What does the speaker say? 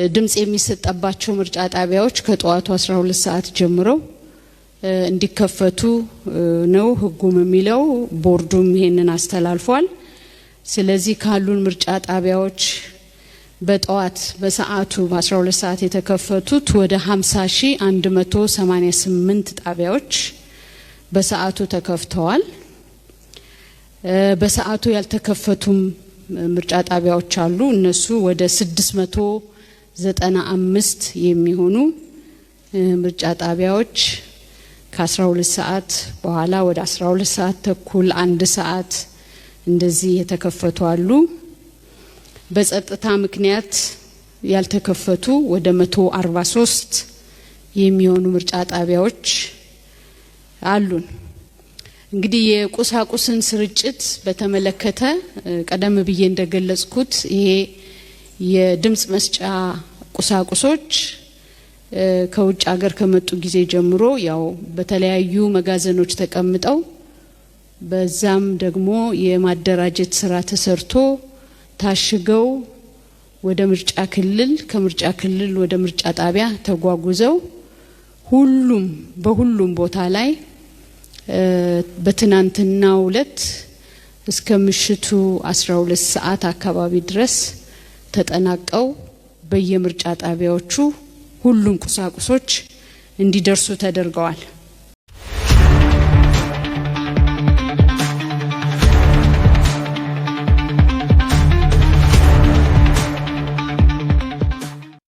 ድምጽ የሚሰጣባቸው ምርጫ ጣቢያዎች ከጠዋቱ 12 ሰዓት ጀምሮ እንዲከፈቱ ነው ህጉም የሚለው። ቦርዱም ይሄንን አስተላልፏል። ስለዚህ ካሉን ምርጫ ጣቢያዎች በጠዋት በሰዓቱ በ12 ሰዓት የተከፈቱት ወደ 50188 ጣቢያዎች በሰዓቱ ተከፍተዋል። በሰዓቱ ያልተከፈቱም ምርጫ ጣቢያዎች አሉ። እነሱ ወደ 695 የሚሆኑ ምርጫ ጣቢያዎች ከ12 ሰዓት በኋላ ወደ 12 ሰዓት ተኩል 1 ሰዓት እንደዚህ የተከፈቱ አሉ። በጸጥታ ምክንያት ያልተከፈቱ ወደ 143 የሚሆኑ ምርጫ ጣቢያዎች አሉን። እንግዲህ የቁሳቁስን ስርጭት በተመለከተ ቀደም ብዬ እንደገለጽኩት ይሄ የድምጽ መስጫ ቁሳቁሶች ከውጭ ሀገር ከመጡ ጊዜ ጀምሮ ያው በተለያዩ መጋዘኖች ተቀምጠው በዛም ደግሞ የማደራጀት ስራ ተሰርቶ ታሽገው ወደ ምርጫ ክልል ከምርጫ ክልል ወደ ምርጫ ጣቢያ ተጓጉዘው በሁሉም ቦታ ላይ በትናንትናው ዕለት እስከ ምሽቱ 12 ሰዓት አካባቢ ድረስ ተጠናቀው በየምርጫ ጣቢያዎቹ ሁሉም ቁሳቁሶች እንዲደርሱ ተደርገዋል።